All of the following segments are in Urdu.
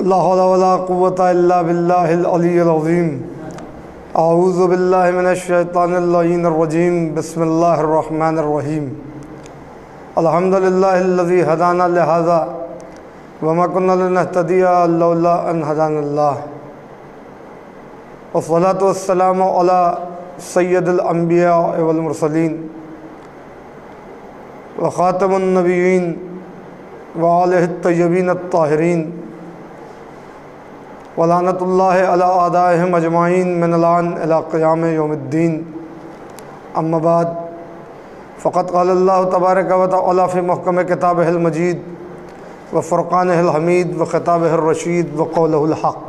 لا حول ولا قوة الا باللہ العلی العظیم۔ اعوذ باللہ من الشیطان اللعین الرجیم۔ بسم اللہ الرحمن الرحیم۔ الحمدللہ الذی ہدانا لہذا وما كنا لنهتدی لولا ان ہدانا اللہ، والصلاة والسلام علی سید الانبیاء والمرسلین وخاتم النبیین وآلہ الطیبین الطاہرین ولعنۃ اللہ علی اعدائہم اجمعین من الآن الی قیام یوم الدین۔ اما بعد، فقد قال اللہ تبارک و تعالی فی محکم کتابہ المجید وفرقانہ الحمید وخطابہ الرشید وقولہ الحق۔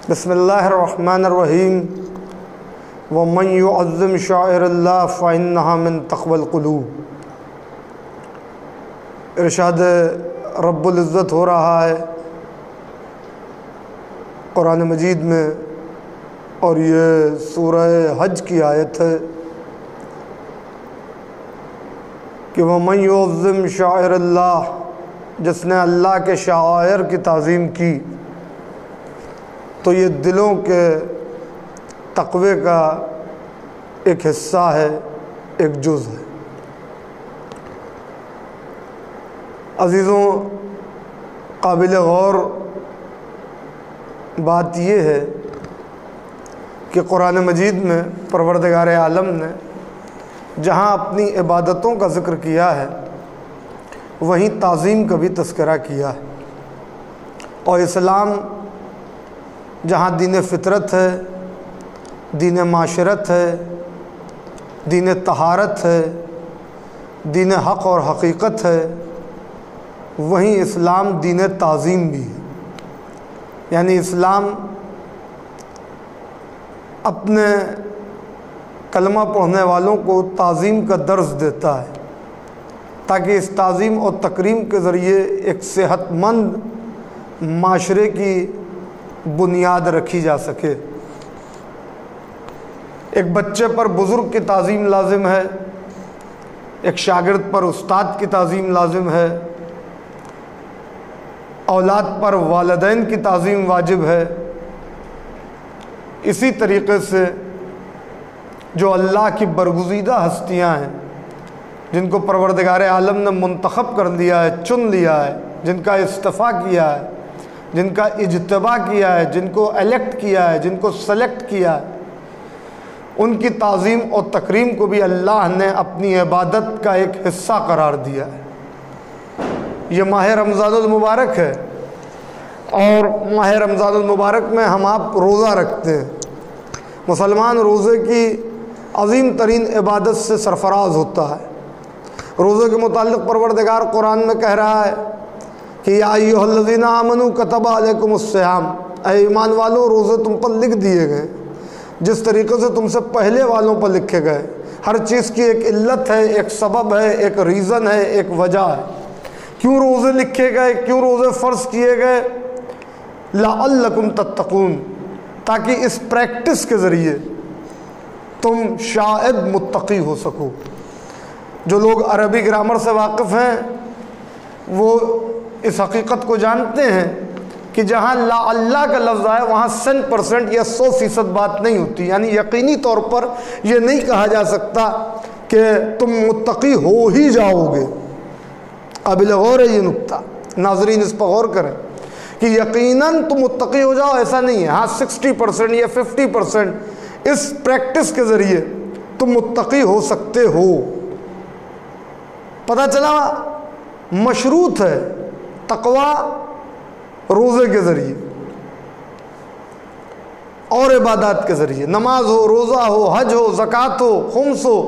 بسم اللہ الرحمن الرحیم۔ ومن یعظم شعائر اللہ فإنہا من تقوی القلوب۔ ارشاد رب العزت ہو رہا ہے قرآن مجید میں، اور یہ سورہ حج کی آیت ہے کہ وَمَن يُعَظِّمْ شَعَائِرَ اللَّهِ، جس نے اللہ کے شعائر کی تعظیم کی تو یہ دلوں کے تقوی کا ایک حصہ ہے، ایک جز ہے۔ عزیزوں، قابل غور بات یہ ہے کہ قرآن مجید میں پروردگار عالم نے جہاں اپنی عبادتوں کا ذکر کیا ہے وہیں تعظیم کا بھی تذکرہ کیا ہے، اور اسلام جہاں دین فطرت ہے، دین معاشرت ہے، دین طہارت ہے، دین حق اور حقیقت ہے، وہیں اسلام دین تعظیم بھی ہے۔ یعنی اسلام اپنے کلمہ پڑھنے والوں کو تعظیم کا درس دیتا ہے تاکہ اس تعظیم اور تکریم کے ذریعے ایک صحت مند معاشرے کی بنیاد رکھی جا سکے۔ ایک بچے پر بزرگ کی تعظیم لازم ہے، ایک شاگرد پر استاد کی تعظیم لازم ہے، اولاد پر والدین کی تعظیم واجب ہے۔ اسی طریقے سے جو اللہ کی برگزیدہ ہستیاں ہیں، جن کو پروردگار عالم نے منتخب کر لیا ہے، چن لیا ہے، جن کا اصطفیٰ کیا ہے، جن کا اجتباء کیا ہے، جن کو الیکٹ کیا ہے، جن کو سلیکٹ کیا ہے، ان کی تعظیم اور تکریم کو بھی اللہ نے اپنی عبادت کا ایک حصہ قرار دیا ہے۔ یہ ماہ رمضان المبارک ہے، اور ماہ رمضان المبارک میں ہم آپ روزہ رکھتے ہیں۔ مسلمان روزے کی عظیم ترین عبادت سے سرفراز ہوتا ہے۔ روزے کے متعلق پروردگار قرآن میں کہہ رہا ہے کہ یا ایھا الذین آمنوا کتب علیکم الصیام، اے ایمان والو روزے تم پر لکھ دیے گئے جس طریقے سے تم سے پہلے والوں پر لکھے گئے۔ ہر چیز کی ایک علت ہے، ایک سبب ہے، ایک ریزن ہے، ایک وجہ ہے۔ کیوں روزے لکھے گئے، کیوں روزے فرض کیے گئے؟ لعلکم تتقون، تاکہ اس پریکٹس کے ذریعے تم شاید متقی ہو سکو۔ جو لوگ عربی گرامر سے واقف ہیں وہ اس حقیقت کو جانتے ہیں کہ جہاں لا اللہ کا لفظ آئے وہاں 100% یا 100% بات نہیں ہوتی، یعنی یقینی طور پر یہ نہیں کہا جا سکتا کہ تم متقی ہو ہی جاؤ گے۔ قابل غور ہے یہ نکتہ، ناظرین اس پر غور کریں کہ یقیناً تم متقی ہو جاؤ ایسا نہیں ہے۔ ہاں 60% یا 50% اس پریکٹس کے ذریعے تم متقی ہو سکتے ہو۔ پتہ چلا مشروط ہے تقوی روزے کے ذریعے اور عبادات کے ذریعے، نماز ہو، روزہ ہو، حج ہو، زکوٰۃ ہو، خمس ہو،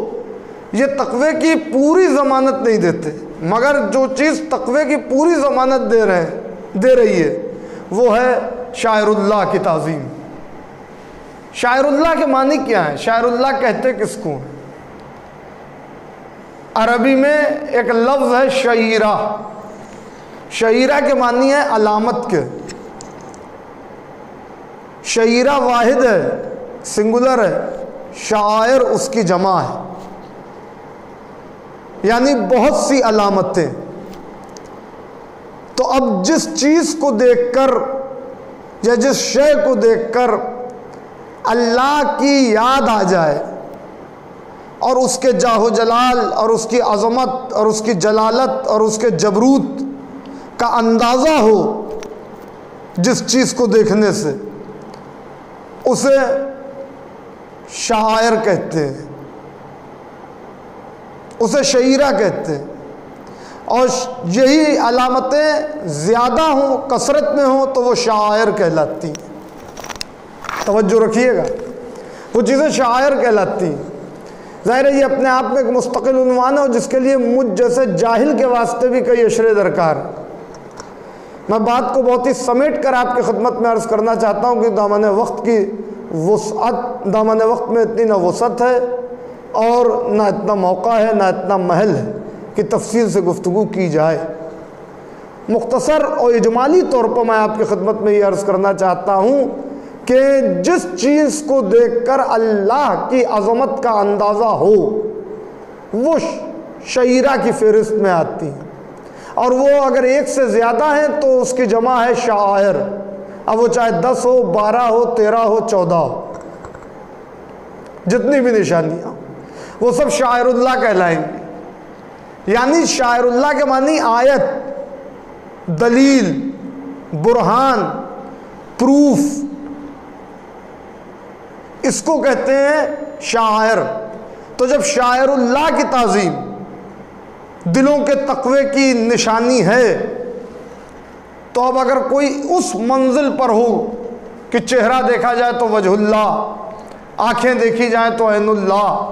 یہ تقوی کی پوری ضمانت نہیں دیتے، مگر جو چیز تقوی کی پوری ضمانت دے رہی ہے وہ ہے شاعر اللہ کی تعظیم۔ شاعر اللہ کے معنی کیا ہیں؟ شاعر اللہ کہتے کس کو ہیں؟ عربی میں ایک لفظ ہے شعیرہ۔ شعیرہ کے معنی ہے علامت کے۔ شعیرہ واحد ہے، سنگولر ہے، شاعر اس کی جمع ہے، یعنی بہت سی علامتیں۔ تو اب جس چیز کو دیکھ کر یا جس شے کو دیکھ کر اللہ کی یاد آ جائے اور اس کے جاہ و جلال اور اس کی عظمت اور اس کی جلالت اور اس کے جبروت کا اندازہ ہو جس چیز کو دیکھنے سے، اسے شاعر کہتے ہیں، اسے شعیرہ کہتے ہیں۔ اور یہی علامتیں زیادہ ہوں، کثرت میں ہوں تو وہ شاعر کہلاتی ہیں۔ توجہ رکھیے گا، وہ چیزیں شاعر کہلاتی ہیں۔ ظاہر ہے یہ اپنے آپ میں ایک مستقل عنوان ہے اور جس کے لیے مجھ جیسے جاہل کے واسطے بھی کئی اشرے درکار ہیں۔ میں بات کو بہت ہی سمیٹ کر آپ کی خدمت میں عرض کرنا چاہتا ہوں کہ دامن وقت کی وسعت، دامن وقت میں اتنی نہ وسعت ہے اور نہ اتنا موقع ہے، نہ اتنا محل ہے کہ تفصیل سے گفتگو کی جائے۔ مختصر اور اجمالی طور پر میں آپ کی خدمت میں یہ عرض کرنا چاہتا ہوں کہ جس چیز کو دیکھ کر اللہ کی عظمت کا اندازہ ہو وہ شعیرہ کی فہرست میں آتی ہے، اور وہ اگر ایک سے زیادہ ہیں تو اس کی جمع ہے شاعر۔ اب وہ چاہے 10 ہو، 12 ہو، 13 ہو، 14 ہو، جتنی بھی نشانیاں وہ سب شاعر اللہ کہلائیں گے۔ یعنی شاعر اللہ کے معنی آیت، دلیل، برہان، پروف، اس کو کہتے ہیں شاعر۔ تو جب شاعر اللہ کی تعظیم دلوں کے تقوی کی نشانی ہے تو اب اگر کوئی اس منزل پر ہو کہ چہرہ دیکھا جائے تو وجہ اللہ، آنکھیں دیکھی جائیں تو عین اللہ،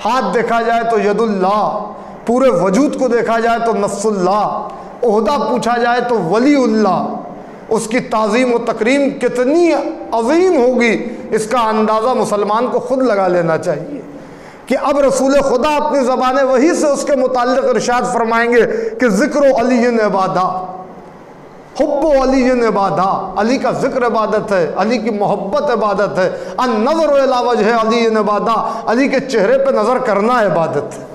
ہاتھ دیکھا جائے تو ید اللہ، پورے وجود کو دیکھا جائے تو نفس اللہ، عہدہ پوچھا جائے تو ولی اللہ، اس کی تعظیم و تکریم کتنی عظیم ہوگی اس کا اندازہ مسلمان کو خود لگا لینا چاہیے کہ اب رسول خدا اپنی زبان وحی سے اس کے متعلق ارشاد فرمائیں گے کہ ذکر علی عبادہ، حب علی عبادہ، علی کا ذکر عبادت ہے، علی کی محبت عبادت ہے، النظر الی وجہ علی عبادہ، علی کے چہرے پہ نظر کرنا عبادت ہے۔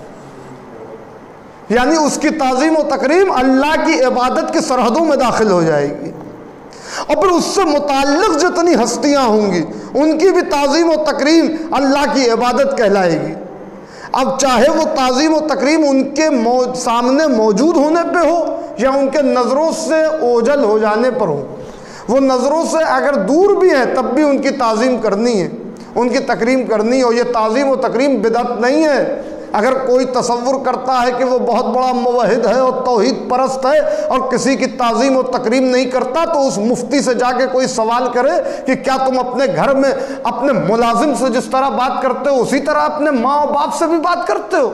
یعنی اس کی تعظیم و تکریم اللہ کی عبادت کی سرحدوں میں داخل ہو جائے گی، اور پھر اس سے متعلق جتنی ہستیاں ہوں گی ان کی بھی تعظیم و تکریم اللہ کی عبادت کہلائے گی۔ اب چاہے وہ تعظیم و تکریم ان کے سامنے موجود ہونے پہ ہو یا ان کے نظروں سے اوجھل ہو جانے پر ہو، وہ نظروں سے اگر دور بھی ہیں تب بھی ان کی تعظیم کرنی ہے، ان کی تکریم کرنی ہے۔ اور یہ تعظیم و تکریم بدعت نہیں ہے۔ اگر کوئی تصور کرتا ہے کہ وہ بہت بڑا موحد ہے اور توحید پرست ہے اور کسی کی تعظیم و تکریم نہیں کرتا تو اس مفتی سے جا کے کوئی سوال کرے کہ کیا تم اپنے گھر میں اپنے ملازم سے جس طرح بات کرتے ہو اسی طرح اپنے ماں و باپ سے بھی بات کرتے ہو؟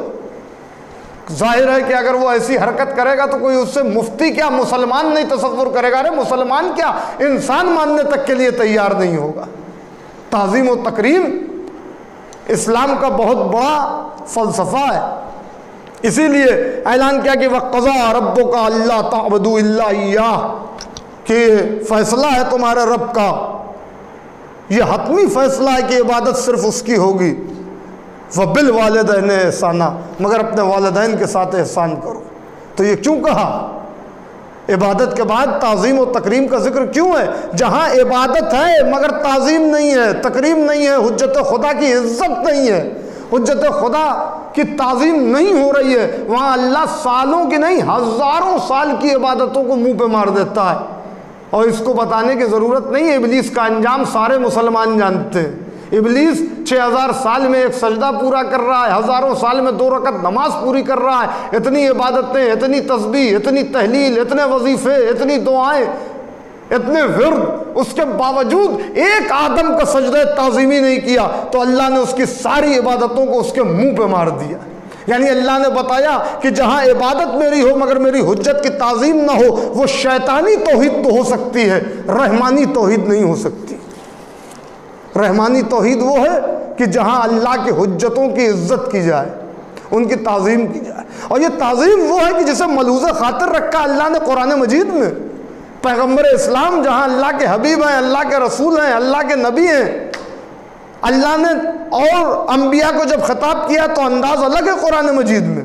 ظاہر ہے کہ اگر وہ ایسی حرکت کرے گا تو کوئی اس سے مفتی کیا مسلمان نہیں تصور کرے گا، ارے مسلمان کیا انسان ماننے تک کے لیے تیار نہیں ہوگا۔ تعظیم و تکریم اسلام کا بہت بڑا فلسفہ ہے۔ اسی لیے اعلان کیا کہ وَقَضَىٰ رَبُّكَ أَلَّا تَعْبُدُوا إِلَّا إِيَّاهُ، کہ فیصلہ ہے تمہارے رب کا، یہ حتمی فیصلہ ہے کہ عبادت صرف اس کی ہوگی، وَبِالْوَالِدَيْنِ إِحْسَانًا، مگر اپنے والدین کے ساتھ احسان کرو۔ تو یہ کیوں کہا؟ عبادت کے بعد تعظیم و تکریم کا ذکر کیوں ہے؟ جہاں عبادت ہے مگر تعظیم نہیں ہے، تکریم نہیں ہے، حجت خدا کی عزت نہیں ہے، حجت خدا کی تعظیم نہیں ہو رہی ہے، وہاں اللہ سالوں کی نہیں ہزاروں سال کی عبادتوں کو منہ پہ مار دیتا ہے۔ اور اس کو بتانے کی ضرورت نہیں ہے، ابلیس کا انجام سارے مسلمان جانتے ہیں۔ ابلیس 6000 سال میں ایک سجدہ پورا کر رہا ہے، ہزاروں سال میں 2 رکعت نماز پوری کر رہا ہے، اتنی عبادتیں، اتنی تسبیح، اتنی تحلیل، اتنے وظیفے، اتنی دعائیں، اتنے ورد، اس کے باوجود ایک آدم کا سجدہ تعظیمی نہیں کیا تو اللہ نے اس کی ساری عبادتوں کو اس کے منہ پہ مار دیا۔ یعنی اللہ نے بتایا کہ جہاں عبادت میری ہو مگر میری حجت کی تعظیم نہ ہو، وہ شیطانی توحید تو ہو سکتی ہے، رحمانی توحید نہیں ہو سکتی۔ رحمانی توحید وہ ہے کہ جہاں اللہ کی حجتوں کی عزت کی جائے، ان کی تعظیم کی جائے، اور یہ تعظیم وہ ہے کہ جسے ملحوظ خاطر رکھا اللہ نے قرآن مجید میں۔ پیغمبر اسلام جہاں اللہ کے حبیب ہیں، اللہ کے رسول ہیں، اللہ کے نبی ہیں، اللہ نے اور انبیاء کو جب خطاب کیا تو انداز الگ ہے قرآن مجید میں۔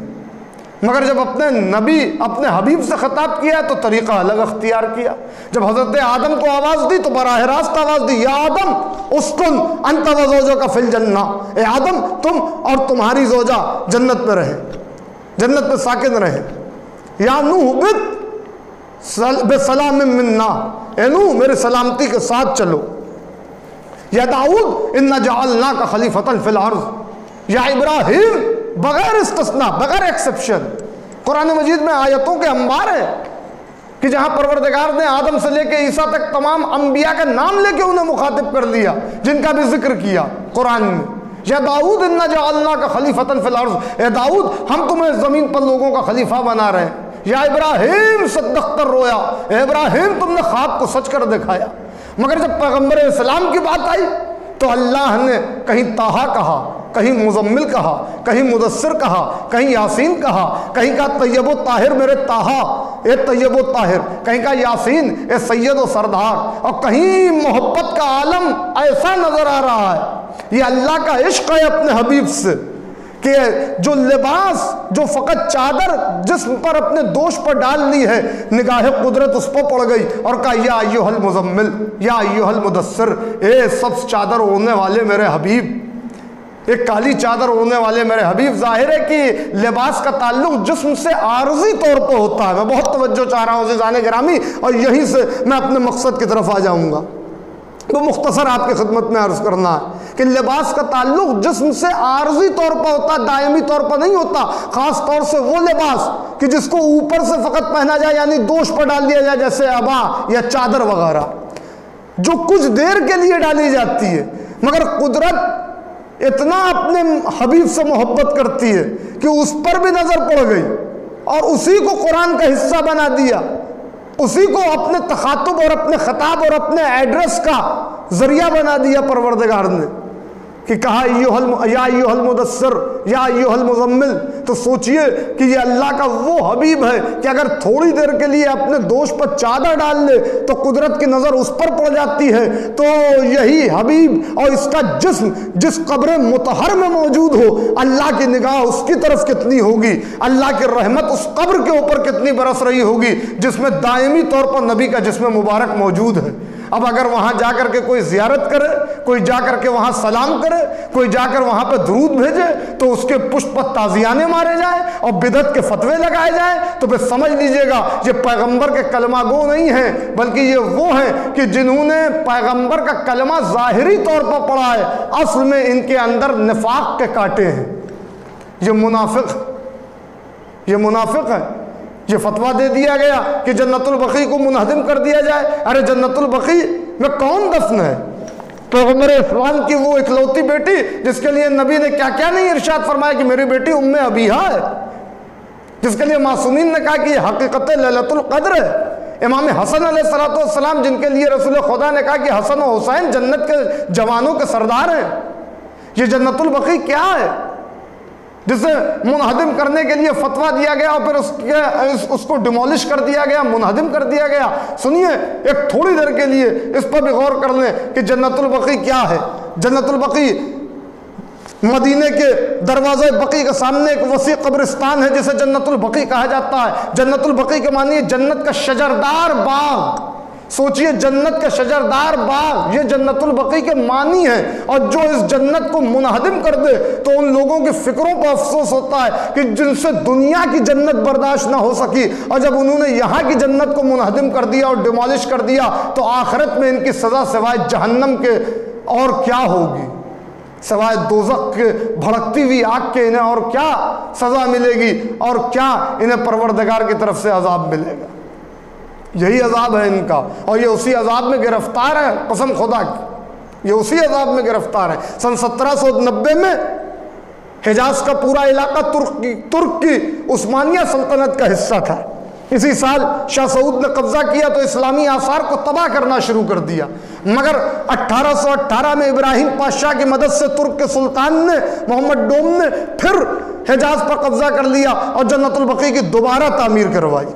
مگر جب اپنے نبی اپنے حبیب سے خطاب کیا تو طریقہ الگ اختیار کیا. جب حضرت آدم کو آواز دی تو براہ راست آواز دی, یا آدم اسکن انت و زوجک فی الجنہ, اے آدم تم اور تمہاری زوجہ جنت میں رہے, جنت میں ساکن رہے. یا نوح بت بسلام منا, اے نوح میرے سلامتی کے ساتھ چلو. یا داؤد انا جعلناک خلیفۃ فی الارض, یا ابراہیم بغیر استثناء بغیر ایکسپشن. قرآن مجید میں آیتوں کے انبار ہیں کہ جہاں پروردگار نے آدم سے لے کے عیسیٰ تک تمام انبیاء کا نام لے کے انہیں مخاطب کر لیا, جن کا بھی ذکر کیا قرآن میں. یا داؤد انا جعلناک خلیفۃ فی الارض, اے داؤد ہم تمہیں زمین پر لوگوں کا خلیفہ بنا رہے ہیں. یا ابراہیم صدقت الرؤیا, اے ابراہیم تم نے خواب کو سچ کر دکھایا. مگر جب پیغمبر اسلام کی بات آئی تو اللہ نے کہیں طٰہٰ کہا, کہیں مزمل کہا, کہیں مدثر کہا, کہیں یاسین کہا, کہیں کہا طیب و طاہر میرے طٰہٰ اے طیب و طاہر, کہیں کہا یاسین اے سید و سردار, اور کہیں محبت کا عالم ایسا نظر آ رہا ہے. یہ اللہ کا عشق ہے اپنے حبیب سے کہ جو لباس, جو فقط چادر جسم پر اپنے دوش پر ڈال لی ہے, نگاہ قدرت اس پر پڑ گئی اور کہا یا ایھا المزمل یا ایھا المدثر, اے سبز چادر اوڑھنے والے میرے حبیب, ایک کالی چادر اوڑھنے والے میرے حبیب. ظاہر ہے کہ لباس کا تعلق جسم سے عارضی طور پر ہوتا ہے. میں بہت توجہ چاہ رہا ہوں عزیزان گرامی, اور یہیں سے میں اپنے مقصد کی طرف آ جاؤں گا. تو مختصر آپ کی خدمت میں عرض کرنا ہے کہ لباس کا تعلق جسم سے عارضی طور پر ہوتا ہے, دائمی طور پر نہیں ہوتا. خاص طور سے وہ لباس کہ جس کو اوپر سے فقط پہنا جائے, یعنی دوش پر ڈال دیا جائے, جیسے عبا یا چادر وغیرہ, جو کچھ دیر کے لیے ڈالی جاتی ہے. مگر قدرت اتنا اپنے حبیب سے محبت کرتی ہے کہ اس پر بھی نظر پڑ گئی اور اسی کو قرآن کا حصہ بنا دیا, اسی کو اپنے تخاطب اور اپنے خطاب اور اپنے ایڈریس کا ذریعہ بنا دیا پروردگار نے کہ کہا یا ایھا المدثر یا ایھا المزمل. تو سوچئے کہ یہ اللہ کا وہ حبیب ہے کہ اگر تھوڑی دیر کے لیے اپنے دوش پر چادر ڈال لے تو قدرت کی نظر اس پر پڑ جاتی ہے. تو یہی حبیب اور اس کا جسم جس قبر مطہر میں موجود ہو, اللہ کی نگاہ اس کی طرف کتنی ہوگی, اللہ کی رحمت اس قبر کے اوپر کتنی برس رہی ہوگی جس میں دائمی طور پر نبی کا جسم مبارک موجود ہے. اب اگر وہاں جا کر کے کوئی زیارت کرے, کوئی جا کر کے وہاں سلام کرے, کوئی جا کر وہاں پہ درود بھیجے تو اس کے پشت پر تعزیانے مارے جائیں اور بدعت کے فتوے لگائے جائیں, تو پھر سمجھ لیجئے گا یہ پیغمبر کے کلمہ گو نہیں ہیں, بلکہ یہ وہ ہیں کہ جنہوں نے پیغمبر کا کلمہ ظاہری طور پر پڑھا ہے, اصل میں ان کے اندر نفاق کے کانٹے ہیں. یہ منافق ہے. یہ فتویٰ دے دیا گیا کہ جنت البقیع کو منہدم کر دیا جائے. ارے جنت البقیع میں کون دفن ہے؟ پیغمبر اسلام کی وہ اکلوتی بیٹی جس کے لیے نبی نے کیا کیا نہیں ارشاد فرمایا کہ میری بیٹی ام ابیہا ہے, جس کے لیے معصومین نے کہا کہ یہ حقیقت لیلۃ القدر ہے. امام حسن علیہ السلام جن کے لیے رسول خدا نے کہا کہ حسن و حسین جنت کے جوانوں کے سردار ہیں. یہ جنت البقیع کیا ہے جسے منہدم کرنے کے لیے فتویٰ دیا گیا اور پھر اس کو ڈیمولش کر دیا گیا, منہدم کر دیا گیا. سنیے ایک تھوڑی دیر کے لیے اس پر بھی غور کر لیں کہ جنت البقیع کیا ہے. جنت البقیع مدینے کے دروازے بقیع کے سامنے ایک وسیع قبرستان ہے جسے جنت البقیع کہا جاتا ہے. جنت البقیع کے معنی جنت کا شجردار باغ. سوچئے جنت کا شجردار باغ یہ جنت البقیع کے معنی ہے, اور جو اس جنت کو منہدم کر دے تو ان لوگوں کی فکروں پر افسوس ہوتا ہے کہ جن سے دنیا کی جنت برداشت نہ ہو سکی, اور جب انہوں نے یہاں کی جنت کو منہدم کر دیا اور ڈیمالش کر دیا تو آخرت میں ان کی سزا سوائے جہنم کے اور کیا ہوگی, سوائے دوزخ کے بھڑکتی ہوئی آگ کے انہیں اور کیا سزا ملے گی, اور کیا انہیں پروردگار کی طرف سے عذاب ملے گا. یہی عذاب ہے ان کا, اور یہ اسی عذاب میں گرفتار ہے. قسم خدا کی یہ اسی عذاب میں گرفتار ہے. سن 1790 میں حجاز کا پورا علاقہ ترک کی عثمانیہ سلطنت کا حصہ تھا. اسی سال شاہ سعود نے قبضہ کیا تو اسلامی آثار کو تباہ کرنا شروع کر دیا. مگر 1818 میں ابراہیم پاشا کی مدد سے ترک کے سلطان نے محمد ڈوم نے پھر حجاز پر قبضہ کر لیا اور جنت البقیع کی دوبارہ تعمیر کروائی.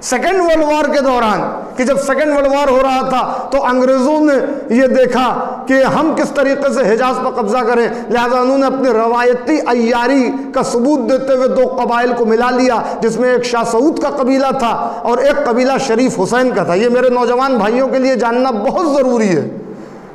سیکنڈ ورلڈ وار کے دوران، کہ جب سیکنڈ ورلڈ وار ہو رہا تھا تو انگریزوں نے یہ دیکھا کہ ہم کس طریقے سے حجاز پر قبضہ کریں، لہذا انہوں نے اپنی روایتی عیاری کا ثبوت دیتے ہوئے دو قبائل کو ملا لیا، جس میں ایک شاہ سعود کا قبیلہ تھا اور ایک قبیلہ شریف حسین کا تھا۔ یہ میرے نوجوان بھائیوں کے لیے جاننا بہت ضروری ہے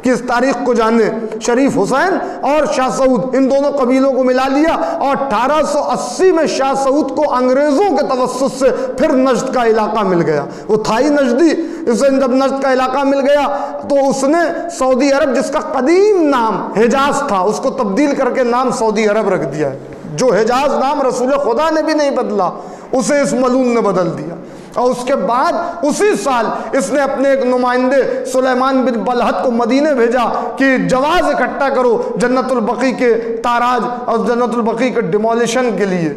کہ اس تاریخ کو جانیں۔ شریف حسین اور شاہ سعود، ان دونوں قبیلوں کو ملا لیا اور 1880 میں شاہ سعود کو انگریزوں کے توسط سے پھر نجد کا علاقہ مل گیا۔ وہ تھا ہی نجدی، اسے جب نجد کا علاقہ مل گیا تو اس نے سعودی عرب، جس کا قدیم نام حجاز تھا، اس کو تبدیل کر کے نام سعودی عرب رکھ دیا ہے۔ جو حجاز نام رسول خدا نے بھی نہیں بدلا، اسے اس ملعون نے بدل دیا۔ اور اس کے بعد اسی سال اس نے اپنے ایک نمائندے سلیمان بن بلحت کو مدینے بھیجا کہ جواز اکٹھا کرو جنت البقیع کے تاراج اور جنت البقیع کے ڈیمولیشن کے لیے۔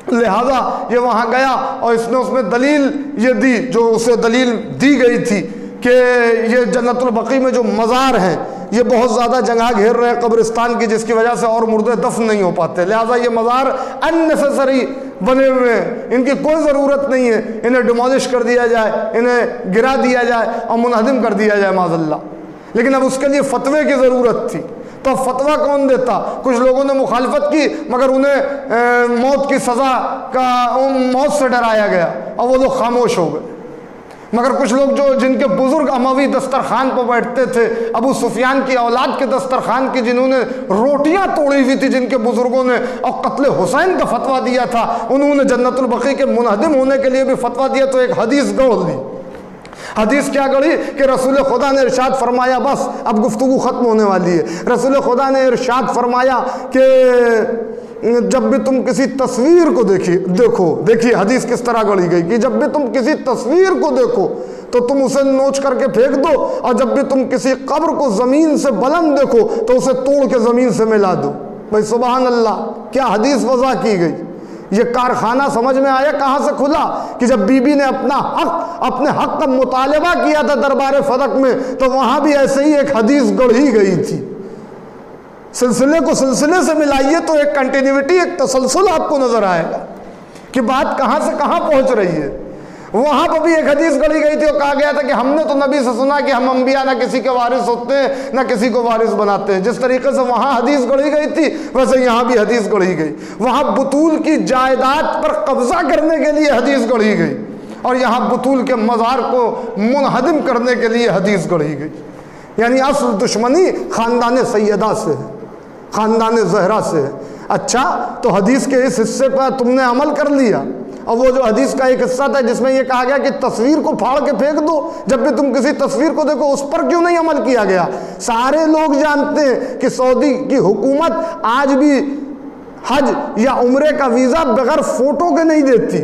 لہذا یہ وہاں گیا اور اس نے اس میں دلیل یہ دی، جو اسے دلیل دی گئی تھی کہ یہ جنت البقیع میں جو مزار ہیں یہ بہت زیادہ جگہ گھیر رہے ہیں قبرستان کی، جس کی وجہ سے اور مردے دفن نہیں ہو پاتے، لہذا یہ مزار اننیسیسری بنے ہوئے ہیں، ان کی کوئی ضرورت نہیں ہے، انہیں ڈیمولش کر دیا جائے، انہیں گرا دیا جائے اور منہدم کر دیا جائے معاذ اللہ۔ لیکن اب اس کے لیے فتوے کی ضرورت تھی، تو اب فتویٰ کون دیتا؟ کچھ لوگوں نے مخالفت کی مگر انہیں موت کی سزا کا، موت سے ڈرایا گیا اور وہ لوگ خاموش ہو گئے۔ مگر کچھ لوگ جن کے بزرگ اموی دسترخوان پر بیٹھتے تھے، ابو سفیان کی اولاد کے دسترخوان کی، جنہوں نے روٹیاں توڑی ہوئی تھی جن کے بزرگوں نے، اور قتل حسین کا فتویٰ دیا تھا، انہوں نے جنت البقیع کے منہدم ہونے کے لیے بھی فتویٰ دیا، تو ایک حدیث گڑھ دی۔ حدیث کیا گڑھی کہ رسول خدا نے ارشاد فرمایا، بس اب گفتگو ختم ہونے والی ہے، رسول خدا نے ارشاد فرمایا کہ جب بھی تم کسی تصویر کو دیکھیے حدیث کس طرح گڑھی گئی کہ جب بھی تم کسی تصویر کو دیکھو تو تم اسے نوچ کر کے پھینک دو، اور جب بھی تم کسی قبر کو زمین سے بلند دیکھو تو اسے توڑ کے زمین سے ملا دو۔ بھائی سبحان اللہ، کیا حدیث وضع کی گئی! یہ کارخانہ سمجھ میں آیا کہاں سے کھلا کہ جب بی بی نے اپنے حق کا مطالبہ کیا تھا دربار فدق میں، تو وہاں بھی ایسے ہی ایک حدیث گڑھی گئی تھی۔ سلسلے کو سلسلے سے ملائیے تو ایک کنٹینیوٹی، ایک تسلسل آپ کو نظر آئے گا کہ بات کہاں سے کہاں پہنچ رہی ہے۔ وہاں پر بھی ایک حدیث گڑھی گئی تھی اور کہا گیا تھا کہ ہم نے تو نبی سے سنا کہ ہم انبیاء نہ کسی کے وارث ہوتے ہیں نہ کسی کو وارث بناتے ہیں۔ جس طریقے سے وہاں حدیث گڑھی گئی تھی ویسے یہاں بھی حدیث گڑھی گئی۔ وہاں بطول کی جائیداد پر قبضہ کرنے کے لیے حدیث گڑھی گئی، اور یہاں بطول کے مزار کو منہدم کرنے کے لیے حدیث گڑھی گئی۔ یعنی اصل دشمنی خاندان سیدہ سے ہے، خاندان زہرا سے ہے۔ اچھا، تو حدیث کے اس حصے پر تم نے عمل کر لیا، اور وہ جو حدیث کا ایک حصہ تھا جس میں یہ کہا گیا کہ تصویر کو پھاڑ کے پھینک دو، جب بھی تم کسی تصویر کو دیکھو، اس پر کیوں نہیں عمل کیا گیا؟ سارے لوگ جانتے ہیں کہ سعودی کی حکومت آج بھی حج یا عمرے کا ویزا بغیر فوٹو کے نہیں دیتی،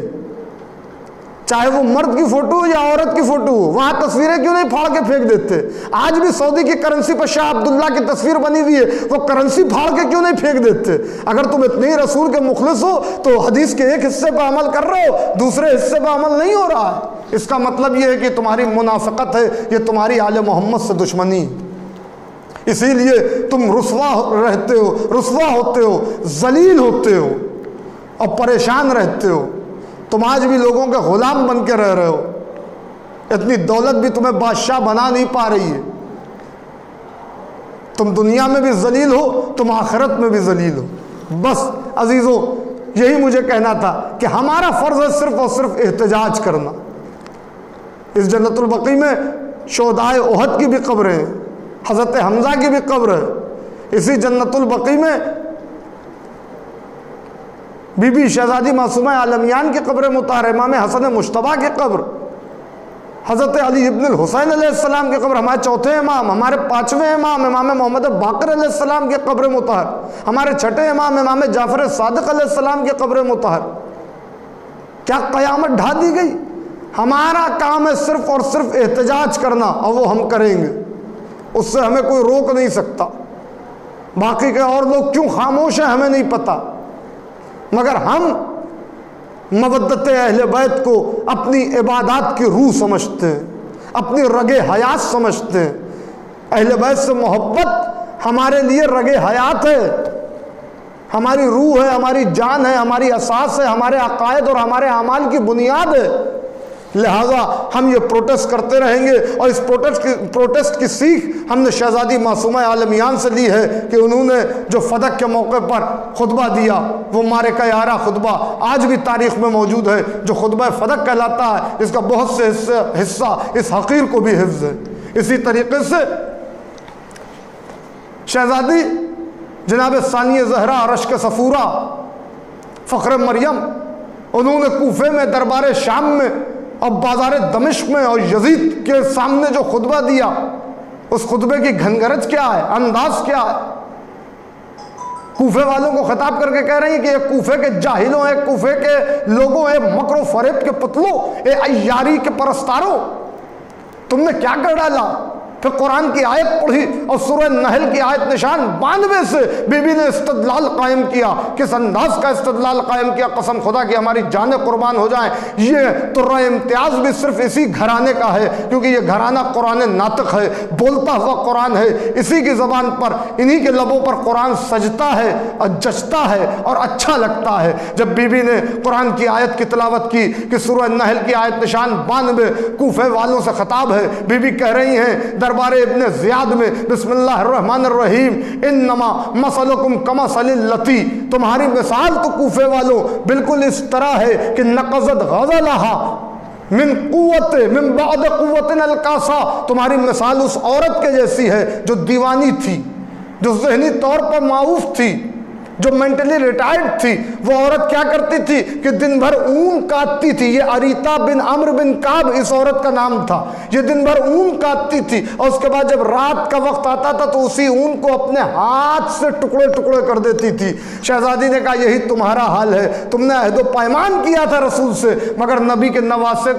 چاہے وہ مرد کی فوٹو ہو یا عورت کی فوٹو ہو۔ وہاں تصویریں کیوں نہیں پھاڑ کے پھینک دیتے؟ آج بھی سعودی کی کرنسی پر شاہ عبداللہ کی تصویر بنی ہوئی ہے، وہ کرنسی پھاڑ کے کیوں نہیں پھینک دیتے؟ اگر تم اتنے ہی رسول کے مخلص ہو تو حدیث کے ایک حصے پر عمل کر رہے ہو، دوسرے حصے پر عمل نہیں ہو رہا ہے، اس کا مطلب یہ ہے کہ تمہاری منافقت ہے، یہ تمہاری آل محمد سے دشمنی ہے۔ اسی لیے تم رسوا رہتے ہو، رسوا ہوتے ہو، ذلیل ہوتے ہو اور پریشان رہتے ہو۔ تم آج بھی لوگوں کے غلام بن کے رہ رہے ہو، اتنی دولت بھی تمہیں بادشاہ بنا نہیں پا رہی ہے۔ تم دنیا میں بھی ذلیل ہو، تم آخرت میں بھی ذلیل ہو۔ بس عزیزوں، یہی مجھے کہنا تھا کہ ہمارا فرض ہے صرف اور صرف احتجاج کرنا۔ اس جنت البقیع میں شہدائے احد کی بھی قبریں ہیں، حضرت حمزہ کی بھی قبر ہے۔ اسی جنت البقیع میں بی بی شہزادی معصومہ عالمیان کی قبر مطہر، امام حسن مجتبیٰ کی قبر، حضرت علی ابن الحسین علیہ السلام کی قبر، ہمارے چوتھے امام، ہمارے پانچویں امام امام محمد باقر علیہ السلام کی قبر مطہر، ہمارے چھٹے امام امام جعفر صادق علیہ السلام کی قبر مطہر۔ کیا قیامت ڈھا دی گئی؟ ہمارا کام ہے صرف اور صرف احتجاج کرنا، اور وہ ہم کریں گے، اس سے ہمیں کوئی روک نہیں سکتا۔ باقی کے اور لوگ کیوں خاموش ہیں ہمیں نہیں پتا، مگر ہم مودت اہل بیت کو اپنی عبادات کی روح سمجھتے ہیں، اپنی رگ حیات سمجھتے ہیں۔ اہل بیت سے محبت ہمارے لیے رگ حیات ہے، ہماری روح ہے، ہماری جان ہے، ہماری اساس ہے، ہمارے عقائد اور ہمارے اعمال کی بنیاد ہے۔ لہٰذا ہم یہ پروٹیسٹ کرتے رہیں گے، اور اس پروٹیسٹ کی سیکھ ہم نے شہزادی معصومہ عالمیان سے لی ہے کہ انہوں نے جو فدق کے موقع پر خطبہ دیا، وہ معرکہ یارہ خطبہ آج بھی تاریخ میں موجود ہے، جو خطبہ فدق کہلاتا ہے، اس کا بہت سے حصہ اس حقیر کو بھی حفظ ہے۔ اسی طریقے سے شہزادی جناب ثانیہ زہرا رشک صفورہ فخر مریم، انہوں نے کوفے میں، دربار شام میں اور بازار دمشق میں اور یزید کے سامنے جو خطبہ دیا، اس خطبے کی گھنگرج کیا ہے، انداز کیا ہے؟ کوفے والوں کو خطاب کر کے کہہ رہی ہیں کہ یہ کوفے کے جاہلوں ہیں، کوفے کے لوگوں ہیں، مکر و فریب کے پتلوں، اے عیاری کے پرستاروں، تم نے کیا کر ڈالا؟ پھر قرآن کی آیت پڑھی اور سورہ نحل کی آیت نشان 92 سے بی بی نے استدلال قائم کیا۔ کس انداز کا استدلال قائم کیا؟ قسم خدا کی ہماری جانیں قربان ہو جائیں، یہ ترہ امتیاز بھی صرف اسی گھرانے کا ہے، کیونکہ یہ گھرانہ قرآن ناطق ہے، بولتا ہوا قرآن ہے، اسی کی زبان پر، انہی کے لبوں پر قرآن سجتا ہے اور جچتا ہے اور اچھا لگتا ہے۔ جب بی بی نے قرآن کی آیت کی تلاوت کی کہ سورہ نحل کی آیت نشان 92 کوفے والوں سے خطاب ہے، بی بی کہہ رہی ہیں دربار ابن زیاد میں، بسم اللہ الرحمن الرحیم، انما مثلکم کمثل اللتی، تمہاری مثال تو کوفے والوں بالکل اس طرح ہے کہ نقضت غزلہا من قوت من بعد قوت الکاسا، تمہاری مثال اس عورت کے جیسی ہے جو دیوانی تھی، جو ذہنی طور پر معوف تھی، جو مینٹلی ریٹائرڈ تھی۔ وہ عورت کیا کرتی تھی کہ دن بھر اون کاٹتی تھی، یہ اریتا بن عمرو بن کعب اس عورت کا نام تھا، یہ دن بھر اون کاٹتی تھی، اور اس کے بعد جب رات کا وقت آتا تھا تو اسی اون کو اپنے ہاتھ سے ٹکڑے ٹکڑے کر دیتی تھی۔ شہزادی نے کہا یہی تمہارا حال ہے، تم نے عہد و پیمان کیا تھا رسول سے، مگر نبی کے نواسے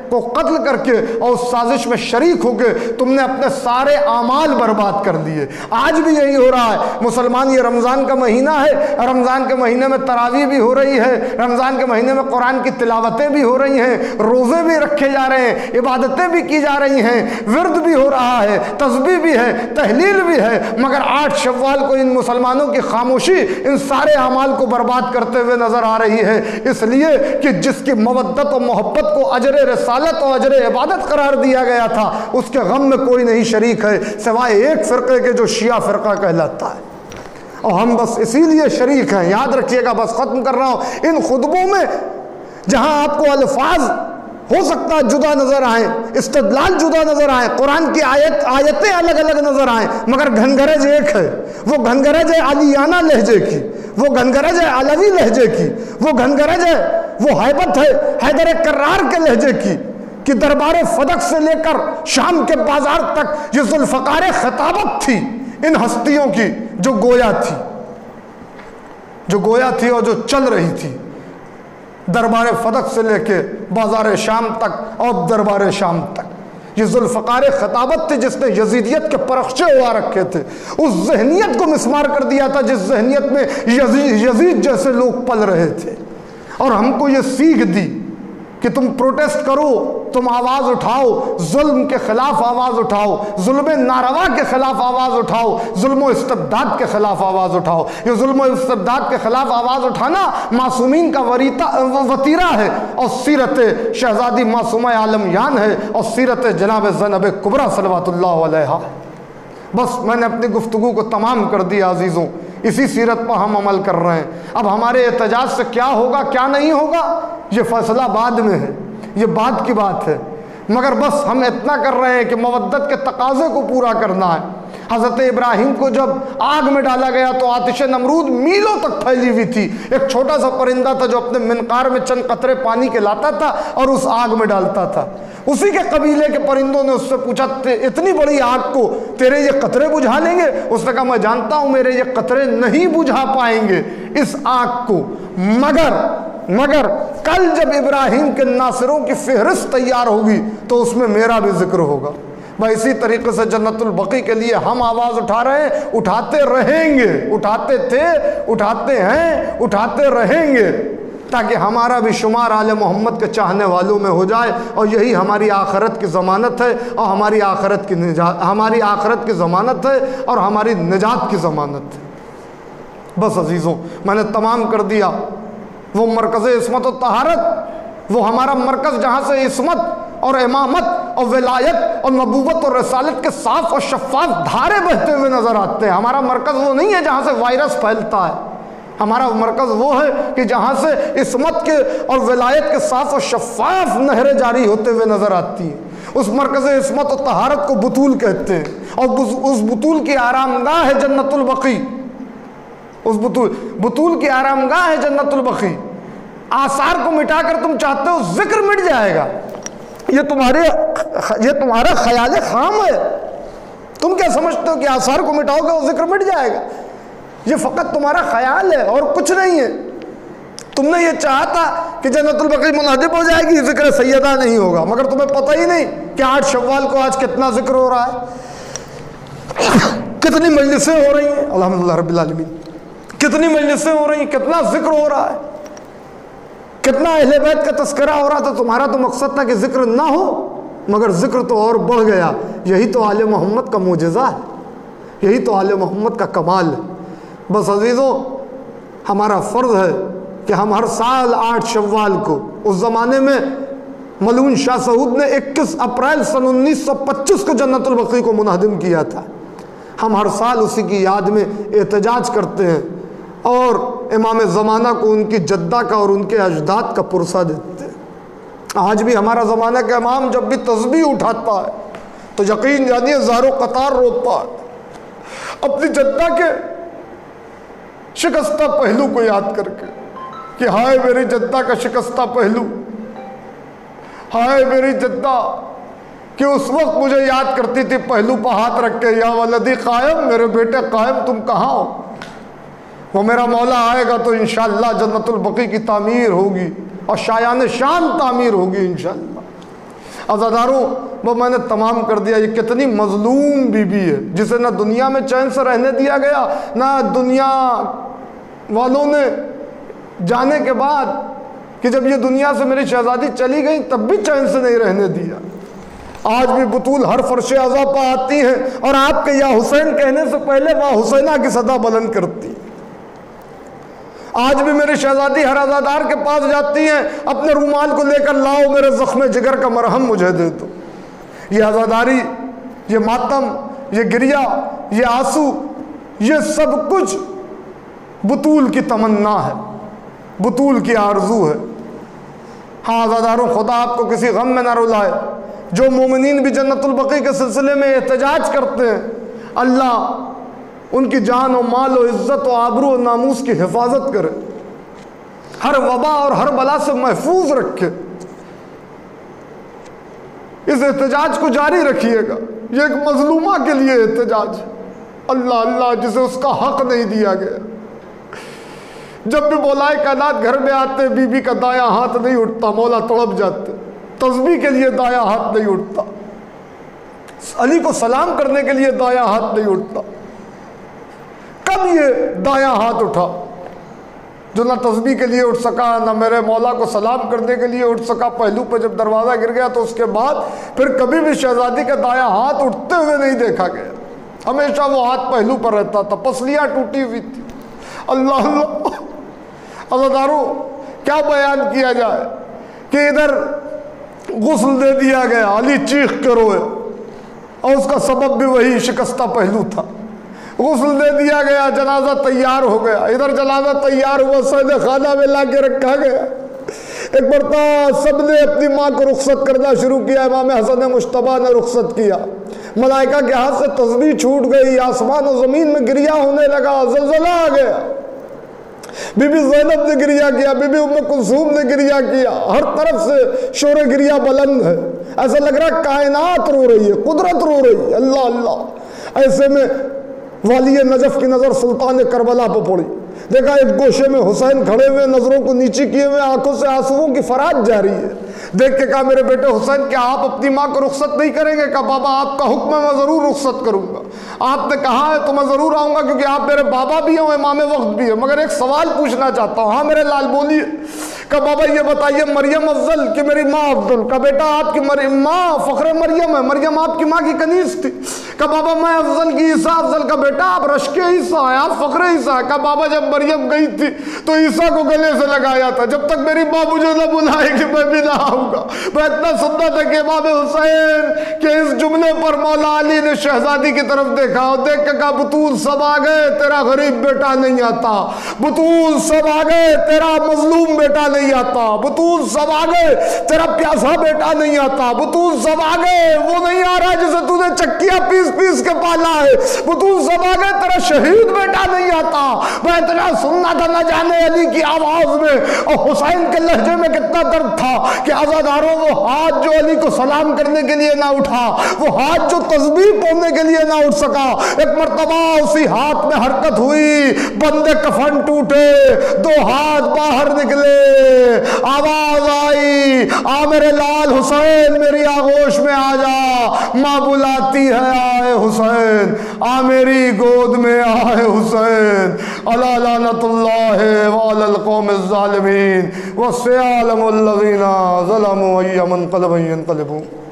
کو قتل کر کے اور اس سازش میں شریک ہو کے تم نے اپنے سارے اعمال برباد کر دیے۔ آج بھی یہی ہو رہا ہے۔ مسلمان، یہ رمضان کا مہینہ ہے، رمضان کے مہینے میں تراویح بھی ہو رہی ہے، رمضان کے مہینے میں قرآن کی تلاوتیں بھی ہو رہی ہیں، روزے بھی رکھے جا رہے ہیں، عبادتیں بھی کی جا رہی ہیں، ورد بھی ہو رہا ہے، تسبیح بھی ہے، تحلیل بھی ہے، مگر 8 شوال کو ان مسلمانوں کی خاموشی ان سارے اعمال کو برباد کرتے ہوئے نظر آ رہی ہے، اس لیے کہ جس کی مودت و محبت کو اجر رسالت اور اجر عبادت قرار دیا گیا تھا، اس کے غم میں کوئی نہیں شریک ہے سوائے ایک فرقے کے جو شیعہ فرقہ کہلاتا ہے، اور ہم بس اسی لیے شریک ہیں۔ یاد رکھیے گا، بس ختم کر رہا ہوں، ان خطبوں میں جہاں آپ کو الفاظ ہو سکتا ہے جدا نظر آئیں، استدلال جدا نظر آئیں، قرآن کی آیتیں الگ الگ نظر آئیں، مگر گھنگرج ایک ہے۔ وہ گھنگرج ہے علیانہ لہجے کی، وہ گھنگرج ہے علوی لہجے کی، وہ گھنگرج ہے، وہ ہیبت ہے حیدر کرار کے لہجے کی، کہ دربار فدق سے لے کر شام کے بازار تک یہ ذوالفقار خطابت تھی ان ہستیوں کی جو گویا تھی اور جو چل رہی تھی، دربار فدق سے لے کے بازار شام تک اور دربار شام تک۔ یہ ذوالفقار خطابت تھی جس نے یزیدیت کے پرخچے ہوا رکھے تھے، اس ذہنیت کو مسمار کر دیا تھا جس ذہنیت میں یزید جیسے لوگ پل رہے تھے، اور ہم کو یہ سیکھ دی کہ تم پروٹیسٹ کرو، تم آواز اٹھاؤ، ظلم کے خلاف آواز اٹھاؤ، ظلم ناروا کے خلاف آواز اٹھاؤ، ظلم و استبداد کے خلاف آواز اٹھاؤ۔ یہ ظلم و استبداد کے خلاف آواز اٹھانا معصومین کا وطیرہ ہے، اور سیرت شہزادی معصومہ عالمیان ہے، اور سیرت جناب زینب کبریٰ صلوات اللہ علیہا۔ بس میں نے اپنی گفتگو کو تمام کر دیا عزیزوں، اسی سیرت پر ہم عمل کر رہے ہیں۔ اب ہمارے احتجاج سے کیا ہوگا کیا نہیں ہوگا یہ فیصلہ بعد میں ہے، یہ بعد کی بات ہے، مگر بس ہم اتنا کر رہے ہیں کہ مودت کے تقاضے کو پورا کرنا ہے۔ حضرت ابراہیم کو جب آگ میں ڈالا گیا تو آتش نمرود میلوں تک پھیلی ہوئی تھی، ایک چھوٹا سا پرندہ تھا جو اپنے منقار میں چند قطرے پانی کے لاتا تھا اور اس آگ میں ڈالتا تھا۔ اسی کے قبیلے کے پرندوں نے اس سے پوچھا اتنی بڑی آگ کو تیرے یہ قطرے بجھا لیں گے؟ اس نے کہا میں جانتا ہوں میرے یہ قطرے نہیں بجھا پائیں گے اس آگ کو، مگر کل جب ابراہیم کے ناصروں کی فہرست تیار ہوگی تو اس میں میرا بھی ذکر ہوگا۔ بھائی اسی طریقے سے جنت البقیع کے لیے ہم آواز اٹھا رہے ہیں، اٹھاتے رہیں گے، اٹھاتے تھے، اٹھاتے ہیں، اٹھاتے رہیں گے، تاکہ ہمارا بھی شمار آل محمد کے چاہنے والوں میں ہو جائے، اور یہی ہماری آخرت کی ضمانت ہے، اور ہماری آخرت کی ضمانت ہے، اور ہماری نجات کی ضمانت ہے۔ بس عزیزوں میں نے تمام کر دیا۔ وہ مرکز عصمت و طہارت وہ ہمارا مرکز جہاں سے عصمت اور امامت اور ولایت اور نبوت اور رسالت کے صاف اور شفاف دھارے بہتے ہوئے نظر آتے ہیں. ہمارا مرکز وہ نہیں ہے جہاں سے وائرس پھیلتا ہے. ہمارا مرکز وہ ہے کہ جہاں سے عصمت کے اور ولایت کے صاف اور شفاف نہریں جاری ہوتے ہوئے نظر آتی ہیں. اس مرکز عصمت و طہارت کو بطول کہتے ہیں، اور اس بطول کی آرام گاہ ہے جنت البقیع. اس بطول کی آرام گاہ ہے جنت البقیع. آثار کو مٹا کر تم چاہتے ہو ذکر مٹ جائے گا، یہ تمہارا خیال خام ہے. تم کیا سمجھتے ہو کہ آثار کو مٹاؤ گے وہ ذکر مٹ جائے گا؟ یہ فقط تمہارا خیال ہے اور کچھ نہیں ہے. تم نے یہ چاہا تھا کہ جنت البقیع منہدم ہو جائے گی، ذکر سیدہ نہیں ہوگا، مگر تمہیں پتہ ہی نہیں کہ 8 شوال کو آج کتنا ذکر ہو رہا ہے، کتنی مجلسیں ہو رہی ہیں. الحمدللہ رب العالمین، کتنی مجلسیں ہو رہی ہیں، کتنا ذکر ہو رہا ہے، کتنا اہل بیت کا تذکرہ ہو رہا تھا. تمہارا تو مقصد تھا کہ ذکر نہ ہو، مگر ذکر تو اور بڑھ گیا. یہی تو آل محمد کا معجزہ ہے، یہی تو آل محمد کا کمال ہے. بس عزیزوں، ہمارا فرض ہے کہ ہم ہر سال 8 شوال کو، اس زمانے میں ملعون شاہ سعود نے 21 اپریل سن 1925 کو جنت البقیع کو منہدم کیا تھا. ہم ہر سال اسی کی یاد میں احتجاج کرتے ہیں اور امام زمانہ کو ان کی جدہ کا اور ان کے اجداد کا پرسہ دیتے ہیں. آج بھی ہمارا زمانہ کا امام جب بھی تسبیح اٹھاتا ہے تو یقین جانیے زار و قطار روتا ہے اپنی جدہ کے شکستہ پہلو کو یاد کر کے کہ ہائے میری جدہ کا شکستہ پہلو، ہائے میری جدہ کہ اس وقت مجھے یاد کرتی تھی پہلو پہ ہاتھ رکھ کے، یا ولدی قائم، میرے بیٹے قائم تم کہاں ہو؟ وہ میرا مولا آئے گا تو انشاءاللہ جنت البقیع کی تعمیر ہوگی اور شایان شان تعمیر ہوگی انشاءاللہ. عزاداروں، وہ میں نے تمام کر دیا. یہ کتنی مظلوم بی بی ہے جسے نہ دنیا میں چین سے رہنے دیا گیا، نہ دنیا والوں نے جانے کے بعد کہ جب یہ دنیا سے میری شہزادی چلی گئی تب بھی چین سے نہیں رہنے دیا. آج بھی بطول ہر فرش عزا پہ آتی ہیں اور آپ کے یا حسین کہنے سے پہلے وہ حسینہ کی صدا بلند کرتی. آج بھی میری شہزادی ہر عزادار کے پاس جاتی ہیں، اپنے رومال کو لے کر لاؤ میرے زخم جگر کا مرہم مجھے دے دو. یہ عزاداری، یہ ماتم، یہ گریہ، یہ آنسو، یہ سب کچھ بطول کی تمنا ہے، بطول کی آرزو ہے. ہاں عزاداروں، خدا آپ کو کسی غم میں نہ رلائے. جو مومنین بھی جنت البقیع کے سلسلے میں احتجاج کرتے ہیں، اللہ ان کی جان و مال و عزت و آبرو و ناموس کی حفاظت کرے، ہر وبا اور ہر بلا سے محفوظ رکھے. اس احتجاج کو جاری رکھیے گا. یہ ایک مظلومہ کے لیے احتجاج ہے. اللہ اللہ، جسے اس کا حق نہیں دیا گیا. جب بھی مولائے کائنات گھر میں آتے، بی بی کا دایاں ہاتھ نہیں اٹھتا، مولا تڑپ جاتے. تسبیح کے لیے دایاں ہاتھ نہیں اٹھتا، علی کو سلام کرنے کے لیے دایاں ہاتھ نہیں اٹھتا. کب یہ دایاں ہاتھ اٹھا جو نہ تسبیح کے لیے اٹھ سکا، نہ میرے مولا کو سلام کرنے کے لیے اٹھ سکا؟ پہلو پہ جب دروازہ گر گیا تو اس کے بعد پھر کبھی بھی شہزادی کا دایاں ہاتھ اٹھتے ہوئے نہیں دیکھا گیا. ہمیشہ وہ ہاتھ پہلو پر رہتا تھا، پسلیاں ٹوٹی ہوئی تھی. اللہ اللہ، عزاداروں کیا بیان کیا جائے کہ ادھر غسل دے دیا گیا، علی چیخ کے روئے، اور اس کا سبب بھی وہی شکستہ پہلو تھا. غسل دے دیا گیا، جنازہ تیار ہو گیا. ادھر جنازہ تیار ہوا، سید خانہ میں لا کے رکھا گیا. ایک مرتبہ سب نے اپنی ماں کو رخصت کرنا شروع کیا. امام حسن مجتبیٰ نے رخصت کیا. ملائکہ کے ہاتھ سے تسبیح چھوٹ گئی، آسمان و زمین میں گریہ ہونے لگا، زلزلہ آ گیا. بی بی زینب نے گریہ کیا، بی بی ام کلثوم نے گریہ کیا. ہر طرف سے شور گریہ بلند ہے. ایسا لگ رہا ہے کائنات رو رہی ہے، قدرت رو رہی ہے. اللہ اللہ. ایسے میں والی نجف کی نظر سلطان کربلا پہ پڑی. دیکھا ایک گوشے میں حسین کھڑے ہوئے، نظروں کو نیچی کیے ہوئے، آنکھوں سے آنسوؤں کی فراج جاری ہے. دیکھ کے کہا میرے بیٹے حسین، کیا آپ اپنی ماں کو رخصت نہیں کریں گے؟ کہا بابا آپ کا حکم ہے، میں ضرور رخصت کروں گا. آپ نے کہا ہے تو میں ضرور آؤں گا، کیونکہ آپ میرے بابا بھی ہیں، امام وقت بھی ہیں. مگر ایک سوال پوچھنا چاہتا ہوں. ہاں میرے لال بولیے. کہا بابا یہ بتائیے، مریم افضل کہ میری ماں افضل؟ کہا بیٹا آپ کی ماں فخر مریم ہے، مریم آپ کی ماں کی کنیز تھی. کہا بابا میں افضل کی عیسیٰ افضل کا بیٹا، آپ رشک عیسیٰ ہیں، آپ فخر عیسیٰ ہیں۔ کہا بابا جب مریم گئی تھی تو عیسیٰ کو گلے سے لگایا تھا، جب تک میری ماں مجھے نہ بلائے کہ میں بھی نہ آؤں گا۔ میں اتنا سنتا تھا کہ امام حسین کہ اس جملے پر مولا علی نے شہزادی کی طرف دیکھا اور دیکھ کے کہا بطول سب آ گئے، تیرا غریب بیٹا نہیں آتا، بطول سب آ گئے، تیرا مظلوم بیٹا نہیں آتا، بطول سب آ گئے، تیرا پیاسا بیٹا نہیں آتا، بطول سب آ گئے، وہ نہیں آ رہا جسے تو نے چکیاں پیس پیس کے پالا ہے، بطول سب آ گئے، تیرا شہید بیٹا نہیں آتا۔ میں اتنا سننا تھا نہ جانے علی کی آواز میں اور حسین کے لہجے میں کتنا درد تھا کہ عزاداروں وہ ہاتھ جو علی کو سلام کرنے کے لیے نہ اٹھا، وہ ہاتھ جو تسبیح پڑھنے کے لیے نہ اٹھ سکا، ایک مرتبہ اسی ہاتھ میں حرکت ہوئی، بندے کفن ٹوٹے، دو ہاتھ باہر نکلے، آواز آئی آ میرے لال حسین میری آغوش میں آ جا، ماں بلاتی ہے آئے حسین، آ میری گود میں آئے حسین، علی لعنت اللہ وعلی القوم الظالمین وسيعلم الذين ظلموا أي منقلب ينقلبون۔